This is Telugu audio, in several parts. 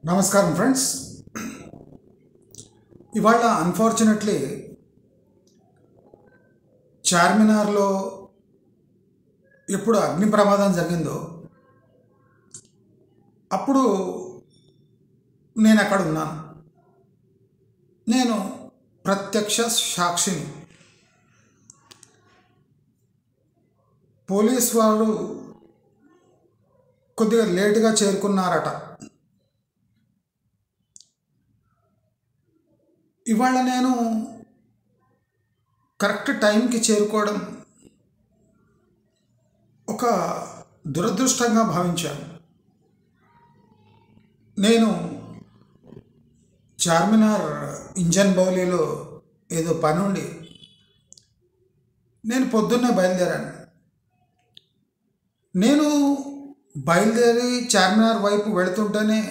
నమస్కారం ఫ్రెండ్స్. ఇవాళ అన్ఫార్చునేట్లీ చార్మినార్లో ఎప్పుడు అగ్ని ప్రమాదం జరిగిందో అప్పుడు నేను అక్కడ ఉన్నాను. నేను ప్రత్యక్ష సాక్షిని. పోలీస్ వారు కొద్దిగా లేటుగా చేరుకున్నారట. ఇవాళ నేను కరెక్ట్ టైంకి చేరుకోవడం ఒక దురదృష్టంగా భావించాను. నేను చార్మినార్ ఇంజన్ బౌలీలో ఏదో పని ఉండి నేను పొద్దున్నే బయలుదేరాను. నేను బయలుదేరి చార్మినార్ వైపు వెళుతుంటేనే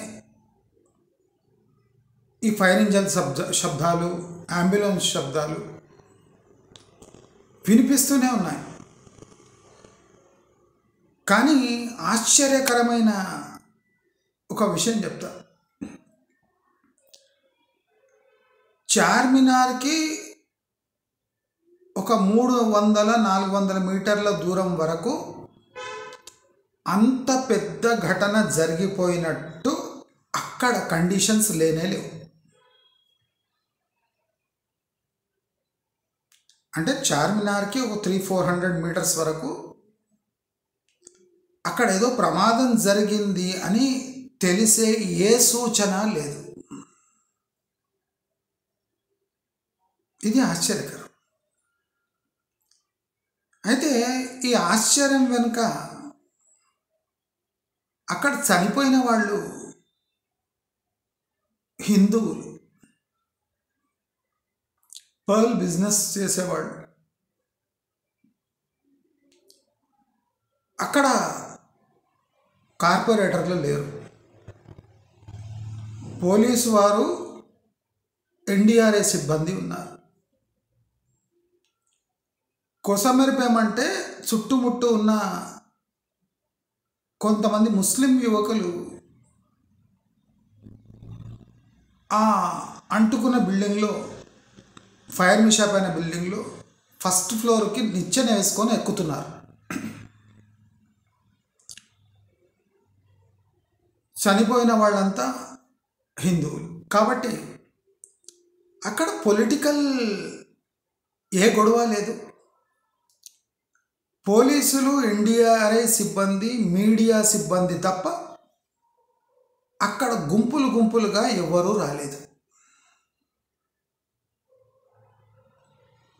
ఈ ఫైర్ ఇంజన్ శబ్దాలు, అంబులెన్స్ శబ్దాలు వినిపిస్తూనే ఉన్నాయి. కానీ ఆశ్చర్యకరమైన ఒక విషయం చెప్తా. చార్మినార్కి ఒక 300-400 మీటర్ల దూరం వరకు అంత పెద్ద ఘటన జరిగిపోయినట్టు అక్కడ కండిషన్స్ లేనే లేవు. అంటే చార్మినార్కి ఒక 300-400 మీటర్స్ వరకు అక్కడ ఏదో ప్రమాదం జరిగింది అని తెలిసే ఏ సూచన లేదు. ఇది ఆశ్చర్యకరం. అయితే ఈ ఆశ్చర్యం వెనుక అక్కడ చనిపోయిన వాళ్ళు హిందువులు, పర్ల్ బిజినెస్ చేసేవాళ్ళు. అక్కడ కార్పొరేటర్లు లేరు. పోలీసు వారు, ఎన్డీఆర్ఏ సిబ్బంది ఉన్నారు. కొసమెరిపేమంటే చుట్టుముట్టు ఉన్న కొంతమంది ముస్లిం యువకులు ఆ అంటుకున్న బిల్డింగ్లో, ఫైర్ మిషాప్ అయిన బిల్డింగ్లో ఫస్ట్ ఫ్లోర్కి నిచ్చెన వేసుకొని ఎక్కుతున్నారు. చనిపోయిన వాళ్ళంతా హిందువులు కాబట్టి అక్కడ పొలిటికల్ ఏ గొడవ లేదు. పోలీసులు, ఎన్డీఆర్ఐ సిబ్బంది, మీడియా సిబ్బంది తప్ప అక్కడ గుంపులు గుంపులుగా ఎవరూ రాలేదు.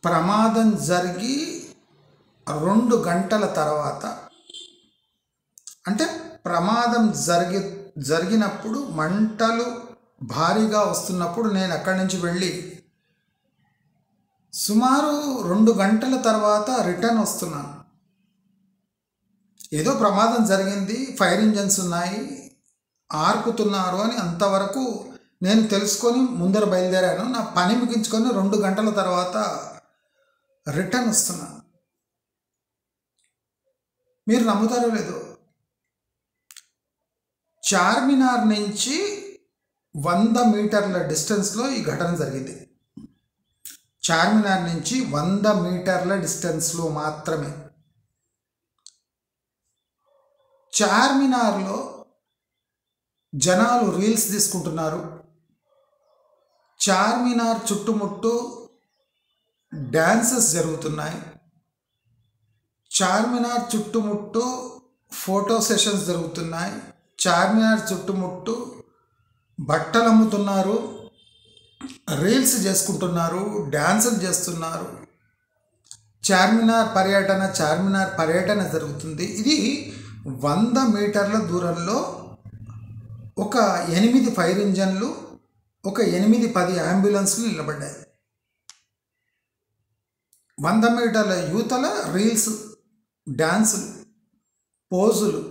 ప్రమాదం జరిగి 2 గంటల తర్వాత, అంటే ప్రమాదం జరిగినప్పుడు మంటలు భారీగా వస్తున్నప్పుడు నేను అక్కడి నుంచి వెళ్ళి సుమారు 2 గంటల తర్వాత రిటర్న్ వస్తున్నాను. ఏదో ప్రమాదం జరిగింది, ఫైర్ ఇంజన్స్ ఉన్నాయి, ఆర్పుతున్నారు అని అంతవరకు నేను తెలుసుకొని ముందర బయలుదేరాను. నా పని ముగించుకొని 2 గంటల తర్వాత రిటర్న్ వస్తున్నాను. మీరు నమ్ముతారో లేదో, చార్మినార్ నుంచి 100 మీటర్ల డిస్టెన్స్లో ఈ ఘటన జరిగింది. చార్మినార్ నుంచి 100 మీటర్ల డిస్టెన్స్లో మాత్రమే. చార్మినార్లో జనాలు రీల్స్ తీసుకుంటున్నారు. చార్మినార్ చుట్టుముట్టు డ్యాన్సెస్ జరుగుతున్నాయి. చార్మినార్ చుట్టుముట్టు ఫోటో సెషన్స్ జరుగుతున్నాయి. చార్మినార్ చుట్టుముట్టు బట్టలు అమ్ముతున్నారు, రీల్స్ చేసుకుంటున్నారు, డ్యాన్సులు చేస్తున్నారు. చార్మినార్ పర్యటన జరుగుతుంది. ఇది 100 మీటర్ల దూరంలో ఒక 8 ఫైర్ ఇంజన్లు, ఒక 8-10 అంబులెన్స్లు నిలబడ్డాయి. 100 మీటర్ల యూతల రీల్స్, డ్యాన్సులు, పోజులు.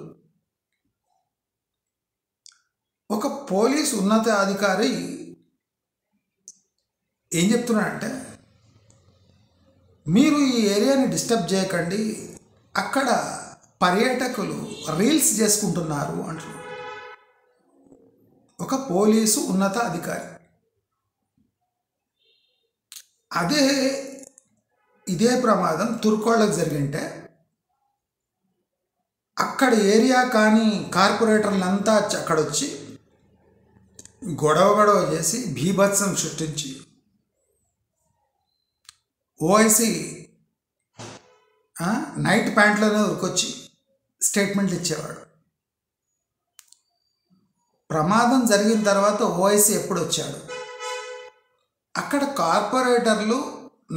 ఒక పోలీస్ ఉన్నతాధికారి ఏం చెప్తున్నాడంటే, మీరు ఈ ఏరియాని డిస్టర్బ్ చేయకండి, అక్కడ పర్యాటకులు రీల్స్ చేసుకుంటున్నారు అంటున్నారు. ఒక ఒక పోలీసు ఉన్నత అధికారి. ఇదే ప్రమాదం తుర్కోళ్ళకు జరిగింటే అక్కడ ఏరియా కానీ కార్పొరేటర్లంతా అక్కడొచ్చి గొడవ చేసి బీభత్సం సృష్టించి ఓఐసి నైట్ ప్యాంట్లోనే ఉరికొచ్చి స్టేట్మెంట్లు ఇచ్చేవాడు. ప్రమాదం జరిగిన తర్వాత ఓఐసి ఎప్పుడు వచ్చాడు? అక్కడ కార్పొరేటర్లు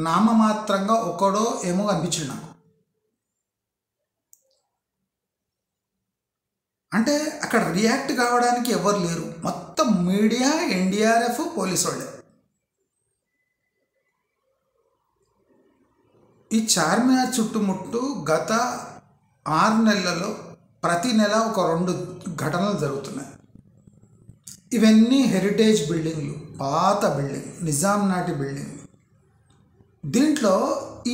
నామమాత్రంగా ఒకడో ఏమో అనిపించింది నాకు. అంటే అక్కడ రియాక్ట్ కావడానికి ఎవరు లేరు. మొత్తం మీడియా, ఎన్డీఆర్ఎఫ్, పోలీసు వాళ్ళే. ఈ చార్మినార్ చుట్టుముట్టు గత 6 నెలలలో ప్రతి నెల ఒక 2 ఘటనలు జరుగుతున్నాయి. ఇవన్నీ హెరిటేజ్ బిల్డింగ్లు, పాత బిల్డింగ్, నిజాం నాటి బిల్డింగ్. దీంట్లో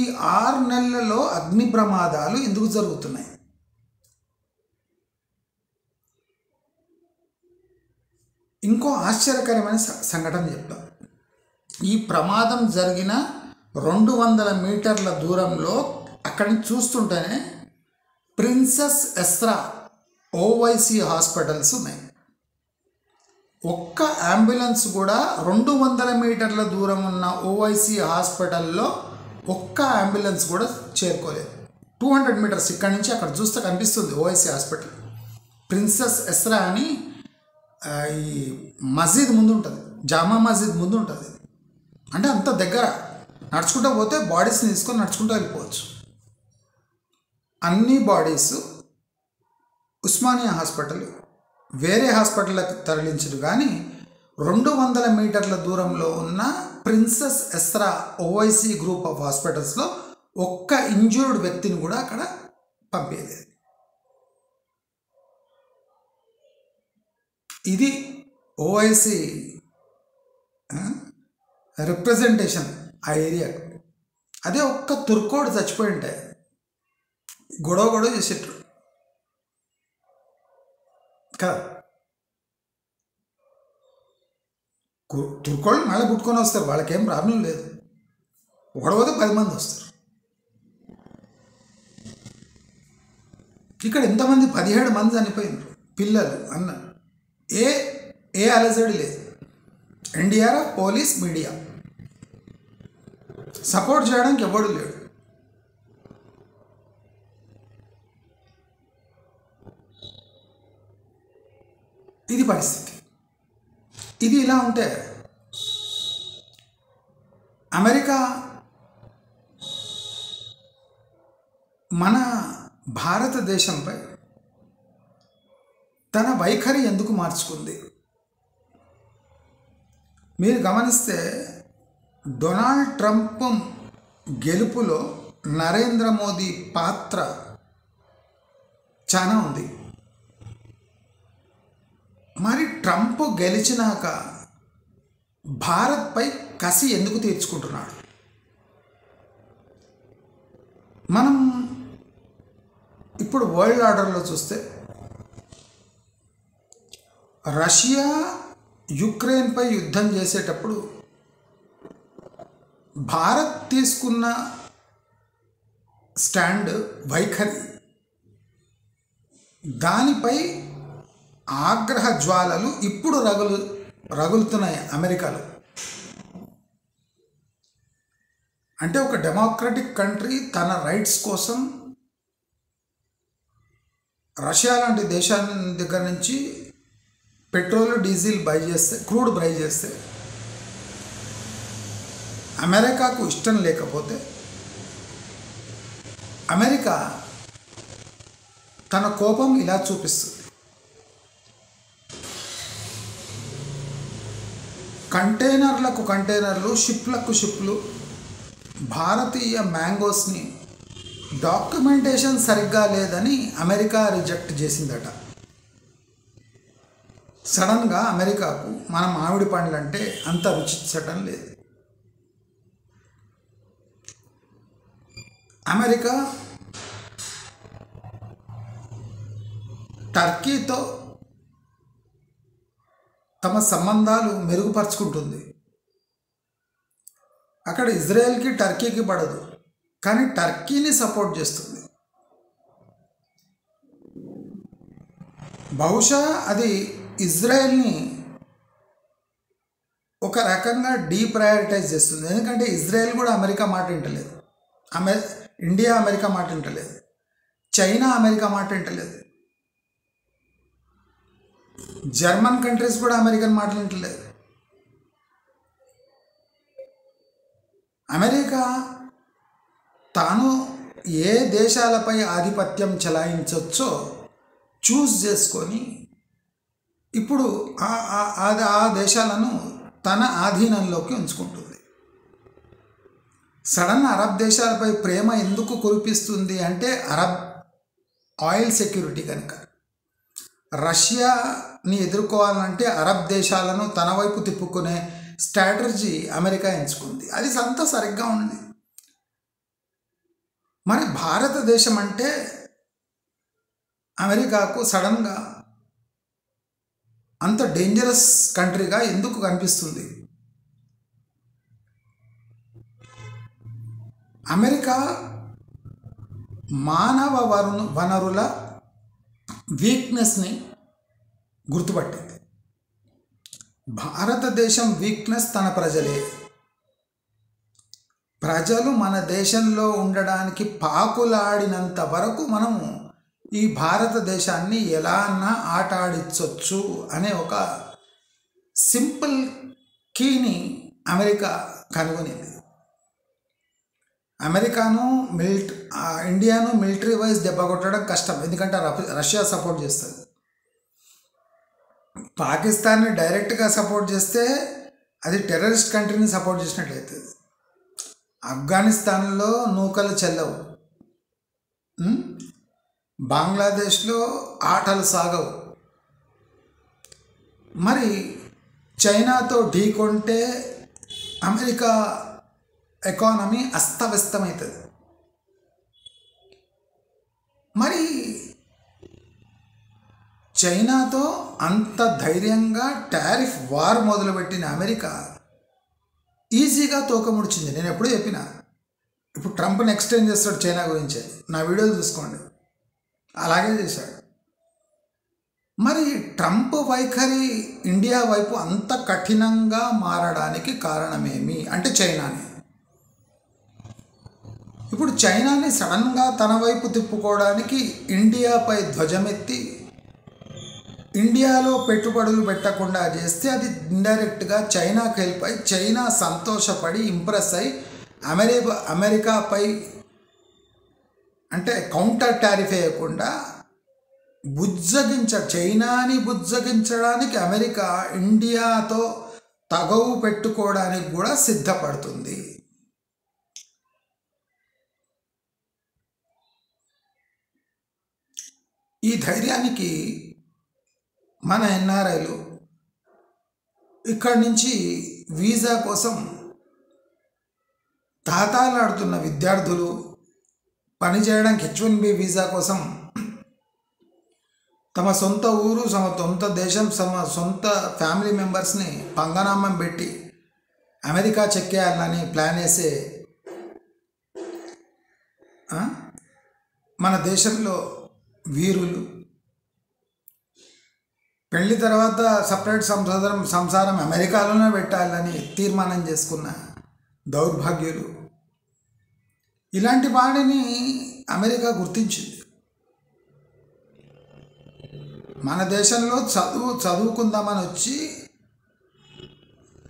ఈ 6 నెలలలో అగ్ని ప్రమాదాలు ఎందుకు జరుగుతున్నాయి? ఇంకో ఆశ్చర్యకరమైన సంఘటన చెప్తాం. ఈ ప్రమాదం జరిగిన 200 మీటర్ల దూరంలో అక్కడి నుంచి చూస్తుంటేనే ప్రిన్సెస్ ఎస్రా ఓవైసీ హాస్పిటల్స్ ఉన్నాయి. ఒక్క అంబులెన్స్ కూడా 200 మీటర్ల దూరం ఉన్న ఓవైసీ హాస్పిటల్లో ఒక్క అంబులెన్స్ కూడా చేరుకోలేదు. 200 మీటర్స్ ఇక్కడి నుంచి అక్కడ చూస్తే కనిపిస్తుంది ఓవైసీ హాస్పిటల్. ప్రిన్సెస్ ఎస్రా అని ఈ మస్జిద్ ముందు ఉంటుంది, జామా మస్జిద్ ముందు ఉంటుంది. అంటే అంత దగ్గర నడుచుకుంటూ పోతే బాడీస్ని తీసుకొని నడుచుకుంటూ వెళ్ళిపోవచ్చు. అన్ని బాడీస్ ఉస్మానియా హాస్పిటల్, వేరే హాస్పిటల్కి తరలించరు. కానీ 200 మీటర్ల దూరంలో ఉన్న princess Esra Owaisi group of హాస్పిటల్స్లో ఒక్క ఇంజ్యూర్డ్ వ్యక్తిని కూడా అక్కడ పంపేది. ఇది ఓవైసీ రిప్రజెంటేషన్ ఆ ఏరియాకు. అదే ఒక్క తుర్కోడు చచ్చిపోయి ఉంటే గొడవ చేసేట్టు కదా. తుర్కోళ్ళు మళ్ళీ పుట్టుకొని వస్తారు, వాళ్ళకేం ప్రాబ్లం లేదు. ఒకడపోతే 10 మంది వస్తారు. ఇక్కడ ఎంతమంది? 17 మంది చనిపోయినారు, పిల్లలు, అన్న. ఏ అలజడి లేదు. ఎన్డీఆర్ఎఫ్, పోలీస్, మీడియా సపోర్ట్ చేయడానికి ఎవడు లేడు. ఇది పరిస్థితి. ఇది ఇలా ఉంటే అమెరికా మన భారతదేశంపై తన వైఖరి ఎందుకు మార్చుకుంది? మీరు గమనిస్తే డొనాల్డ్ ట్రంప్ గెలుపులో నరేంద్ర మోదీ పాత్ర చాలా ఉంది. మరి ట్రంప్ గెలిచినాక భారత్పై కసి ఎందుకు తీర్చుకుంటున్నాడు? మనం ఇప్పుడు వరల్డ్ ఆర్డర్లో చూస్తే రష్యా యుక్రెయిన్పై యుద్ధం చేసేటప్పుడు భారత్ తీసుకున్న స్టాండ్, వైఖరి, దానిపై ఆగ్రహ జ్వాలలు ఇప్పుడు రగులుతున్నాయి అమెరికాలో. అంటే ఒక డెమోక్రటిక్ కంట్రీ తన రైట్స్ కోసం రష్యా లాంటి దేశాల దగ్గర నుంచి పెట్రోల్, డీజిల్ బై చేస్తే, క్రూడ్ బై చేస్తే అమెరికాకు ఇష్టం లేకపోతే అమెరికా తన కోపం ఇలా చూపిస్తుంది. కంటైనర్లకు కంటైనర్లు, షిప్లకు షిప్లు భారతీయ మ్యాంగోస్ని డాక్యుమెంటేషన్ సరిగ్గా లేదని అమెరికా రిజెక్ట్ చేసిందట. సడన్గా అమెరికాకు మన మామిడి పండ్లు అంటే అంత రుచించటం లేదు. అమెరికా టర్కీతో తమ సంబంధాలు మెరుగుపరుచుకుంటుంది. అక్కడ ఇజ్రాయెల్కి టర్కీకి పడదు, కానీ టర్కీని సపోర్ట్ చేస్తుంది. బహుశా అది ఇజ్రాయెల్ని ఒక రకంగా డీప్రయారిటైజ్ చేస్తుంది. ఎందుకంటే ఇజ్రాయెల్ కూడా అమెరికా మాట వింటలేదు, ఇండియా అమెరికా మాట వింటలేదు, చైనా అమెరికా మాట వింటలేదు, జర్మన్ కంట్రీస్ కూడా అమెరికన్ మాట వింటలేదు. అమెరికా తాను ఏ దేశాలపై ఆధిపత్యం చెలాయించవచ్చో చూస్ చేసుకొని ఇప్పుడు ఆ దేశాలను తన ఆధీనంలోకి ఉంచుకుంటుంది. సడన్ అరబ్ దేశాలపై ప్రేమ ఎందుకు కురిపిస్తుంది అంటే అరబ్ ఆయిల్ సెక్యూరిటీ కనుక. రష్యాని ఎదుర్కోవాలంటే అరబ్ దేశాలను తన వైపు తిప్పుకునే స్ట్రాటజీ అమెరికా ఎంచుకుంది. అది అంతా సరిగ్గా ఉంది. మరి భారతదేశం అంటే అమెరికాకు సడన్గా అంత డేంజరస్ కంట్రీగా ఎందుకు కనిపిస్తుంది? అమెరికా మానవ వనరుల వీక్నెస్ని గుర్తుపట్టింది. భారతదేశం వీక్నెస్ తన ప్రజలే. ప్రజలు మన దేశంలో ఉండడానికి పాకులాడినంత వరకు మనము ఈ భారతదేశాన్ని ఎలా అన్నా ఆట ఆడించవచ్చు అనే ఒక సింపుల్ కీని అమెరికా కనుగొనింది. అమెరికాను ఇండియాను మిలిటరీ వైజ్ దెబ్బ కొట్టడం కష్టం, ఎందుకంటే రష్యా సపోర్ట్ చేస్తుంది. పాకిస్తాన్ని డైరెక్ట్గా సపోర్ట్ చేస్తే అది టెర్రరిస్ట్ కంట్రీని సపోర్ట్ చేసినట్లయితుంది. ఆఫ్ఘనిస్తాన్లో నూకలు చెల్లవు, బంగ్లాదేశ్లో ఆటలు సాగవు. మరి చైనాతో ఢీకొంటే అమెరికా ఎకానమీ అస్తవ్యస్తమవుతుంది. మరి చైనాతో అంత ధైర్యంగా టారిఫ్ వార్ మొదలుపెట్టిన అమెరికా ఈజీగా తోకముడిచింది. నేను ఎప్పుడూ చెప్పిన, ఇప్పుడు ట్రంప్ని ఎక్స్టెండ్ చేస్తాడు చైనా గురించి, నా వీడియోలు చూసుకోండి, అలాగే చేశాడు. మరి ట్రంప్ వైఖరి ఇండియా వైపు అంత కఠినంగా మారడానికి కారణమేమి అంటే చైనాని. ఇప్పుడు చైనాని సడన్గా తన వైపు తిప్పుకోవడానికి ఇండియాపై ధ్వజమెత్తి ఇండియాలో పెట్టుబడులు పెట్టకుండా చేస్తే అది ఇండైరెక్ట్గా చైనాకి హెల్ప్ అయి చైనా సంతోషపడి ఇంప్రెస్ అయి అమెరికాపై అంటే కౌంటర్ టారిఫ్ వేయకుండా చైనాని బుజ్జగించడానికి అమెరికా ఇండియాతో తగవు పెట్టుకోవడానికి కూడా సిద్ధపడుతుంది. ఈ ధైర్యానికి మన ఎన్ఆర్ఐలు ఇక్కడి నుంచి వీసా కోసం తాతాలాడుతున్న విద్యార్థులు, పనిచేయడానికి H1B వీసా కోసం తమ సొంత ఊరు, సొంత దేశం, సొంత ఫ్యామిలీ మెంబర్స్ని పంగనామం పెట్టి అమెరికా చెక్కేయాలని ప్లాన్ వేసే మన దేశంలో వీరులు, పెళ్లి తర్వాత సపరేట్ సంసారం అమెరికాలోనే పెట్టాలని తీర్మానం చేసుకున్న దౌర్భాగ్యులు, ఇలాంటి వాడిని అమెరికా గుర్తించింది. మన దేశంలో చదువుకుందామని వచ్చి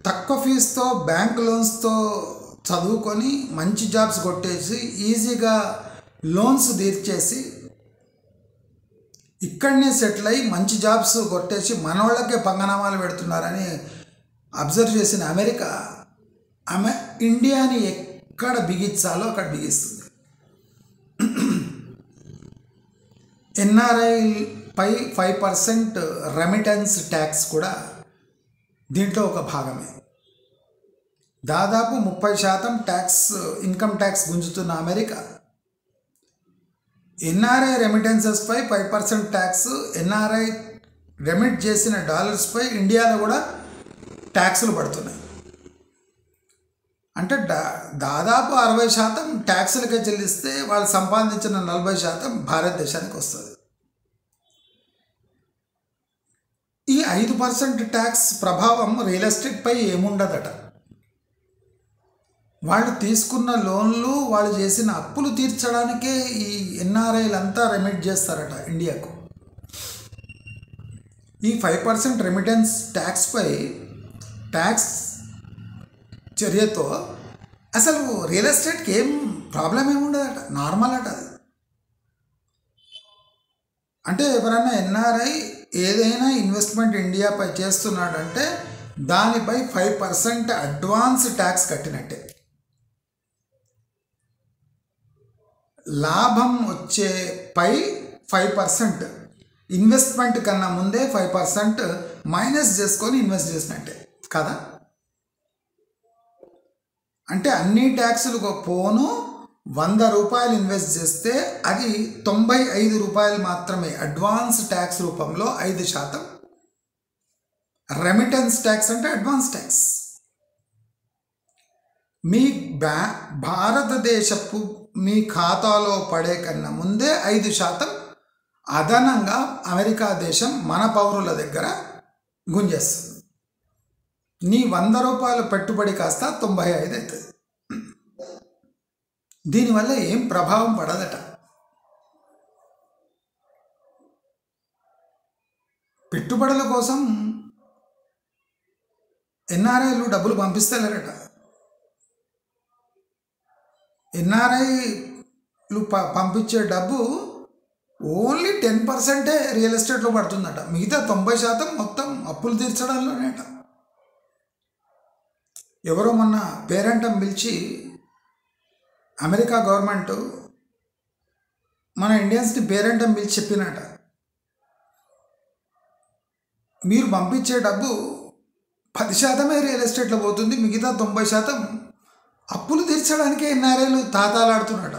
తక్కువ ఫీజుతో బ్యాంక్ లోన్స్తో చదువుకొని మంచి జాబ్స్ కొట్టేసి ఈజీగా లోన్స్ తీర్చేసి ఇక్కడనే సెటిల్ అయ్యి మంచి జాబ్స్ కొట్టేసి మనోళ్ళకే పంగనామాలు పెడుతున్నారని అబ్జర్వ్ చేసిన అమెరికా ఇండియాని ఎక్కడ బిగించాలో అక్కడ బిగిస్తుంది. ఎన్ఆర్ఐపై 5% రెమిటెన్స్ ట్యాక్స్ కూడా దీంట్లో ఒక భాగమే. దాదాపు 30% ఇన్కమ్ ట్యాక్స్ గుంజుతున్న అమెరికా ఎన్ఆర్ఐ రెమిటెన్సెస్పై 5% ట్యాక్స్, ఎన్ఆర్ఐ రెమిట్ చేసిన డాలర్స్పై ఇండియాలో కూడా ట్యాక్సులు పడుతున్నాయి. అంటే దాదాపు 60% ట్యాక్సులకే చెల్లిస్తే వాళ్ళు సంపాదించిన 40% భారతదేశానికి వస్తుంది. ఈ 5% ట్యాక్స్ ప్రభావం రియల్ ఎస్టేట్పై ఏముండదట. వాళ్ళు తీసుకున్న లోన్లు, వాళ్ళు చేసిన అప్పులు తీర్చడానికే ఈ ఎన్ఆర్ఐలంతా రెమిట్ చేస్తారట ఇండియాకు. ఈ 5% రెమిటెన్స్ ట్యాక్స్ చర్యతో అసలు రియల్ ఎస్టేట్కి ఏం ప్రాబ్లం ఏముండదట, నార్మల్ అట. అంటే ఎవరైనా ఎన్ఆర్ఐ ఏదైనా ఇన్వెస్ట్మెంట్ ఇండియాపై చేస్తున్నాడంటే దానిపై 5% అడ్వాన్స్ ట్యాక్స్ కట్టినట్టే. లాభం వచ్చే పై 5% ఇన్వెస్ట్మెంట్ కన్నా ముందే 5% మైనస్ చేసుకొని ఇన్వెస్ట్ చేసినట్టే కదా. అంటే అన్ని ట్యాక్సులు పోను 100 రూపాయలు ఇన్వెస్ట్ చేస్తే అది 95 రూపాయలు మాత్రమే అడ్వాన్స్ ట్యాక్స్ రూపంలో 5%. రెమిటెన్స్ ట్యాక్స్ అంటే అడ్వాన్స్ ట్యాక్స్. మీ భారతదేశపు మీ ఖాతాలో పడే కన్నా ముందే 5% అదనంగా అమెరికా దేశం మన పౌరుల దగ్గర గుంజేస్తుంది. నీ 100 రూపాయల పెట్టుబడి కాస్త 95 అవుతుంది. దీనివల్ల ఏం ప్రభావం పడదట. పెట్టుబడుల కోసం ఎన్ఆర్ఐలు డబ్బులు పంపిస్తలేరట. ఎన్ఆర్ఐలు పంపించే డబ్బు ఓన్లీ 10% రియల్ ఎస్టేట్లో పడుతుందట. మిగతా 90% మొత్తం అప్పులు తీర్చడంలోనేట. ఎవరో మొన్న పేరెంటం పిలిచి అమెరికా గవర్నమెంట్ మన ఇండియన్స్ని పేరెంటం పిలిచి చెప్పినట, మీరు పంపించే డబ్బు 10% రియల్ ఎస్టేట్లో పోతుంది, మిగతా 90% అప్పులు తీర్చడానికే ఎన్ఆర్ఐలు తాతాలాడుతున్నట.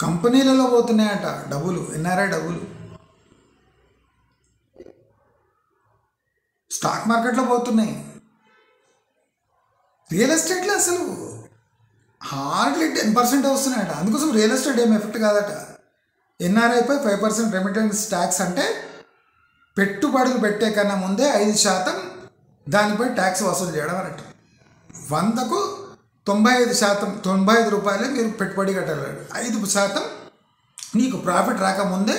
కంపెనీలలో పోతున్నాయట డబ్బులు, ఎన్ఆర్ఐ డబ్బులు. స్టాక్ మార్కెట్లో పోతున్నాయి. రియల్ ఎస్టేట్లో అసలు హార్డ్లీ 10% వస్తున్నాయట. అందుకోసం రియల్ ఎస్టేట్ ఏం ఎఫెక్ట్ కాదట. ఎన్ఆర్ఐపై 5% రెమిటెన్స్ ట్యాక్స్ అంటే పెట్టుబడులు పెట్టే కన్నా ముందే 5% దానిపై ట్యాక్స్ వసూలు చేయడం అన్నట్టు. 100కు 95%, 95 రూపాయలే మీరు పెట్టుబడి కట్టాలి. 5% నీకు ప్రాఫిట్ రాకముందే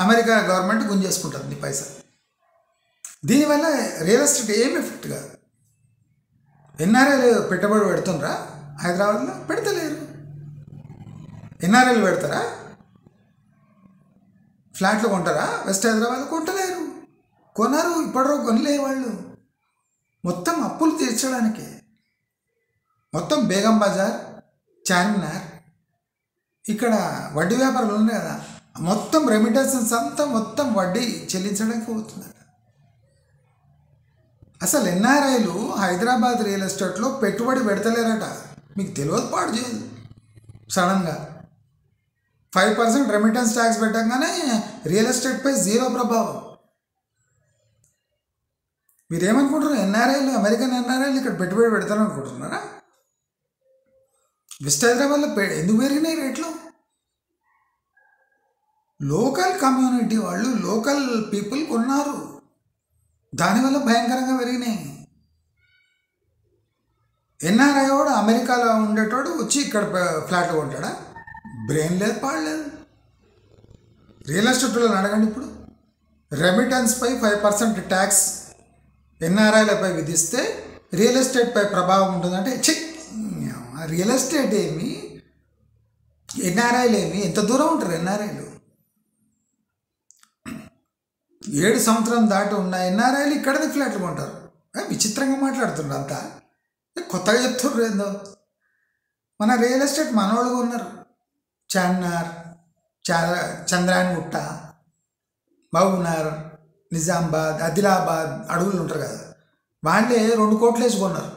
అమెరికా గవర్నమెంట్ గుంజేసుకుంటుంది నీ పైసా. దీనివల్ల రియల్ ఎస్టేట్ ఏం ఎఫెక్ట్ కాదు. ఎన్ఆర్ఐలు పెట్టుబడి పెడుతుండ్రా హైదరాబాద్లో? పెడతలేరు. ఎన్ఆర్ఐలు పెడతారా? ఫ్లాట్లు కొంటారా వెస్ట్ హైదరాబాద్? కొంటలేరు. కొనరు, ఇప్పటివరకు కొనలే వాళ్ళు. మొత్తం అప్పులు తీర్చడానికి. మొత్తం బేగం బజార్, చార్మినార్, ఇక్కడ వడ్డీ వ్యాపారాలు ఉన్నాయి కదా, మొత్తం రెమిటెన్సెస్ అంతా మొత్తం వడ్డీ చెల్లించడానికి పోతుందట. అసలు ఎన్ఆర్ఐలు హైదరాబాద్ రియల్ ఎస్టేట్లో పెట్టుబడి పెడతలేరట. మీకు తెలియదు, పాడు చేయదు. సడన్గా 5% రెమిటెన్స్ ట్యాక్స్ పెట్టంగానే రియల్ ఎస్టేట్పై 0 ప్రభావం. మీరేమనుకుంటున్నారు? ఎన్ఆర్ఐలు, అమెరికన్ ఎన్ఆర్ఐలు ఇక్కడ పెట్టుబడి పెడతారనుకుంటున్నారా? వెస్ట్ హైదరాబాద్లో ఎందుకు పెరిగినాయి రేట్లు? లోకల్ కమ్యూనిటీ వాళ్ళు, లోకల్ పీపుల్ కొన్నారు, దానివల్ల భయంకరంగా పెరిగినాయి. ఎన్ఆర్ఐ వాడు అమెరికాలో ఉండేటోడు వచ్చి ఇక్కడ ఫ్లాట్లు కొంటాడా? బ్రెయిన్ లేదు, పాడలేదు. రియల్ ఎస్టేట్లో అడగండి. ఇప్పుడు రెమిటెన్స్పై 5% ట్యాక్స్ ఎన్ఆర్ఐలపై విధిస్తే రియల్ ఎస్టేట్పై ప్రభావం ఉంటుందంటే రియల్ ఎస్టేట్ ఏమి, ఎన్ఆర్ఐలు ఏమి, ఎంత దూరం ఉంటారు ఎన్ఆర్ఐలు? 7 సంవత్సరం దాటి ఉన్న ఎన్ఆర్ఐలు ఇక్కడనే ఫ్లాట్లు కొంటారు. విచిత్రంగా మాట్లాడుతున్నారు అంతా, కొత్తగా చెప్తున్నారు ఏందో. మన రియల్ ఎస్టేట్ మనోళ్ళుగా ఉన్నారు. చార్మినార్, చంద్రాయణగుట్ట, మహబూబ్నగర్, నిజామాబాద్, ఆదిలాబాద్ అడవులు ఉంటారు కదా, వాళ్ళే 2 కోట్లు వేసి కొన్నారు.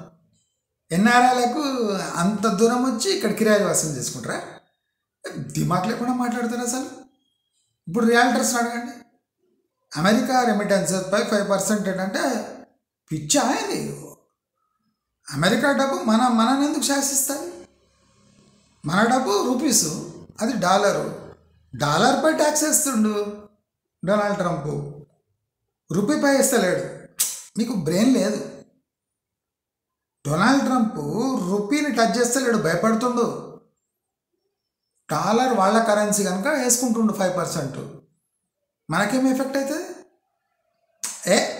ఎన్ఆర్ఐలకు అంత దూరం వచ్చి ఇక్కడ కిరాయి వసూలు చేసుకుంటారా? దిమాగ్ లేకుండా మాట్లాడతారు అసలు. ఇప్పుడు రియాల్టర్స్ అడగండి, అమెరికా రెమిటెన్సెస్ పై 5% ఏంటంటే పిచ్చా ఇది. అమెరికా డబ్బు మనని ఎందుకు శాసిస్తుంది? మన డబ్బు రూపీసు, అది డాలర్పై ట్యాక్స్ వేస్తుండు డొనాల్డ్ ట్రంప్, రూపీపై వేస్తలేడు. మీకు బ్రెయిన్ లేదు. డొనాల్డ్ ట్రంప్ రూపీని టచ్ చేస్తలేడు, భయపడుతుండు. డాలర్ వాళ్ళ కరెన్సీ కనుక వేసుకుంటుండు 5%. మనకేం ఎఫెక్ట్ అవుతుంది?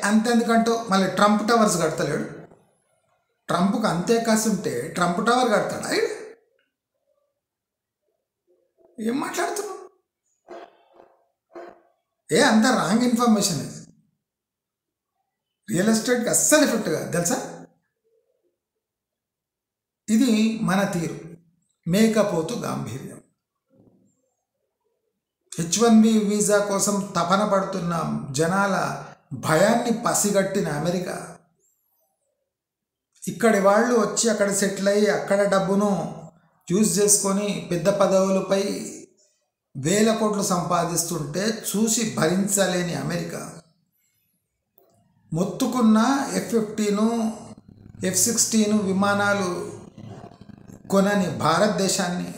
అంతెందుకంటూ మళ్ళీ ట్రంప్ టవర్స్ కడతలేడు. ట్రంప్కి అంతే కాసి ఉంటే ట్రంప్ టవర్ కడతాడు. ఏం మాట్లాడుతున్నావు? అంత రాంగ్ ఇన్ఫర్మేషన్ ఇది. రియల్ ఎస్టేట్కి అస్సలు ఎఫెక్ట్ కాదు తెలుసా. ఇది మన తీరు, మేకపోతు గాంభీర్యం. H1B వీసా కోసం తపన పడుతున్న జనాల భయాన్ని పసిగట్టిన అమెరికా ఇక్కడి వాళ్ళు వచ్చి అక్కడ సెటిల్ అయ్యి అక్కడ డబ్బును యూజ్ చేసుకొని పెద్ద పదవులపై వేల కోట్లు సంపాదిస్తుంటే చూసి భరించలేని అమెరికా మొత్తుకున్న F-15, F-16 విమానాలు కొనని భారతదేశాన్ని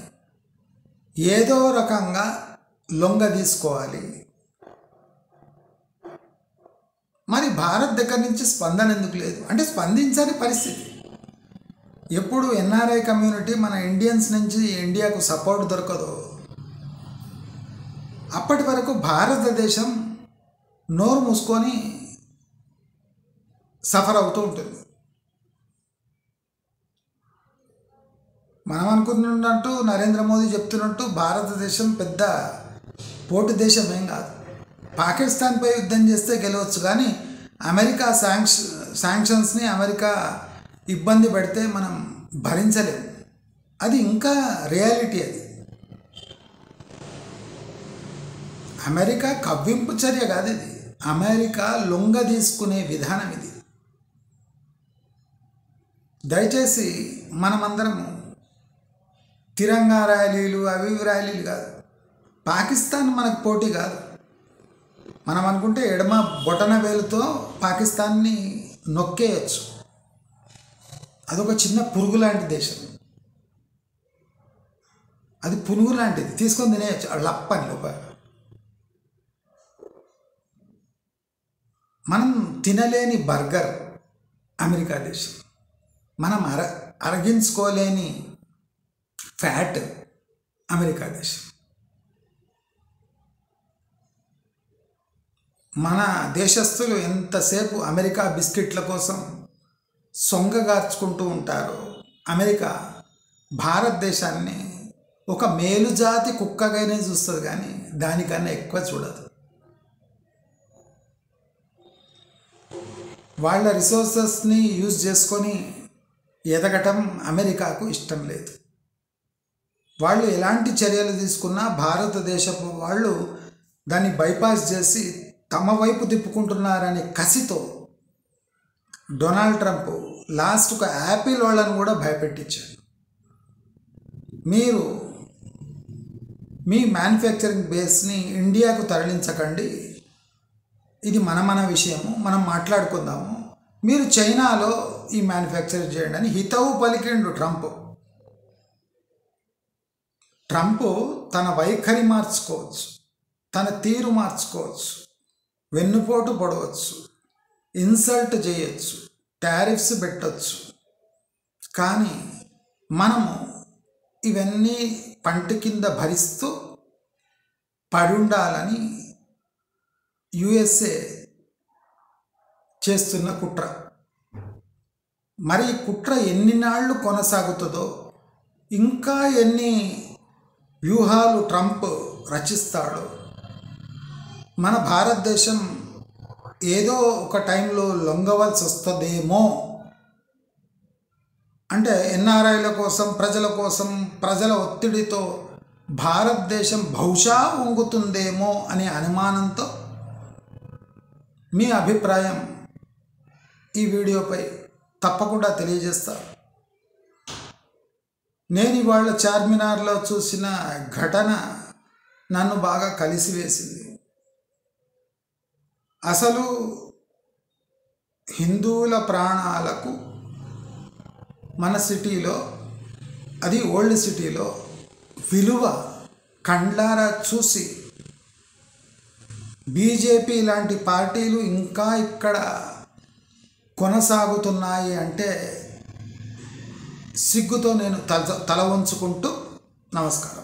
ఏదో రకంగా లొంగ తీసుకోవాలి. మరి భారత్ దగ్గర నుంచి స్పందన ఎందుకు లేదు అంటే స్పందించని పరిస్థితి. ఎప్పుడు ఎన్ఆర్ఐ కమ్యూనిటీ మన ఇండియన్స్ నుంచి ఇండియాకు సపోర్ట్ దొరకదో అప్పటి వరకు భారతదేశం నోరు మూసుకొని సఫర్ అవుతూ ఉంటుంది. మనం అనుకున్నట్టు నరేంద్ర మోదీ చెప్తున్నట్టు భారతదేశం పెద్ద పోటీ దేశం ఏం కాదు. పాకిస్తాన్పై యుద్ధం చేస్తే గెలవచ్చు, కానీ అమెరికా శాంక్షన్స్ని అమెరికా ఇబ్బంది పెడితే మనం భరించలేము. అది ఇంకా రియాలిటీ. అది అమెరికా కవ్వింపు చర్య కాదు, ఇది అమెరికా లొంగ తీసుకునే విధానం. ఇది దయచేసి మనమందరము తిరంగా ర్యాలీలు అవి ర్యాలీలు కాదు. పాకిస్తాన్ మనకు పోటీ కాదు. మనం అనుకుంటే ఎడమ బొటన వేలుతో పాకిస్తాన్ని నొక్కేయచ్చు. అదొక చిన్న పురుగు లాంటి దేశం. అది పునుగు లాంటిది, తీసుకొని తినేయచ్చు లప్పని లోపల. మనం తినలేని బర్గర్ అమెరికా దేశం. మనం అరగించుకోలేని ఫ్యాట్ అమెరికా దేశం. మన దేశస్తులు ఎంతసేపు అమెరికా బిస్కెట్ల కోసం సొంగగార్చుకుంటూ ఉంటారో అమెరికా భారతదేశాన్ని ఒక మేలుజాతి కుక్కగానే చూస్తుంది, కానీ దానికన్నా ఎక్కువ చూడదు. వాళ్ళ రిసోర్సెస్ని యూజ్ చేసుకొని ఎదగటం అమెరికాకు ఇష్టం లేదు. వాళ్ళు ఎలాంటి చర్యలు తీసుకున్నా భారతదేశపు వాళ్ళు దాన్ని బైపాస్ చేసి తమ వైపు తిప్పుకుంటున్నారనే కసితో డొనాల్డ్ ట్రంప్ లాస్ట్కు యాపిల్ వాళ్ళని కూడా భయపెట్టించాడు. మీరు మీ మ్యానుఫ్యాక్చరింగ్ బేస్ని ఇండియాకు తరలించకండి, ఇది మన విషయము, మనం మాట్లాడుకుందాము, మీరు చైనాలో ఈ మ్యానుఫ్యాక్చర్ చేయండి అని హితవు పలికిండు ట్రంప్. ట్రంప్ తన వైఖరి మార్చుకోవచ్చు, తన తీరు మార్చుకోవచ్చు, వెన్నుపోటు పొడవచ్చు, ఇన్సల్ట్ చేయొచ్చు, టారిఫ్స్ పెట్టవచ్చు. కానీ మనము ఇవన్నీ పంటి కింద భరిస్తూ పడి ఉండాలని USA చేస్తున్న కుట్ర. మరి ఈ కుట్ర ఎన్ని నాళ్ళు కొనసాగుతుందో, ఇంకా ఎన్ని వ్యూహాలు ట్రంప్ రచిస్తాడో, మన భారతదేశం ఏదో ఒక టైంలో లొంగవలసి వస్తుందేమో. అంటే ఎన్ఆర్ఐల కోసం, ప్రజల కోసం, ప్రజల ఒత్తిడితో భారతదేశం బహుశా వంగుతుందేమో అనే అనుమానంతో మీ అభిప్రాయం ఈ వీడియోపై తప్పకుండా తెలియజేస్తా. నేను ఇవాళ చార్మినార్లో చూసిన ఘటన నన్ను బాగా కలిసివేసింది. అసలు హిందువుల ప్రాణాలకు మన సిటీలో, అది ఓల్డ్ సిటీలో విలువ కండ్లారా చూసి బీజేపీ లాంటి పార్టీలు ఇంకా ఇక్కడ కొనసాగుతున్నాయి అంటే సిగ్గుతో నేను తల వంచుకుంటూ నమస్కారం.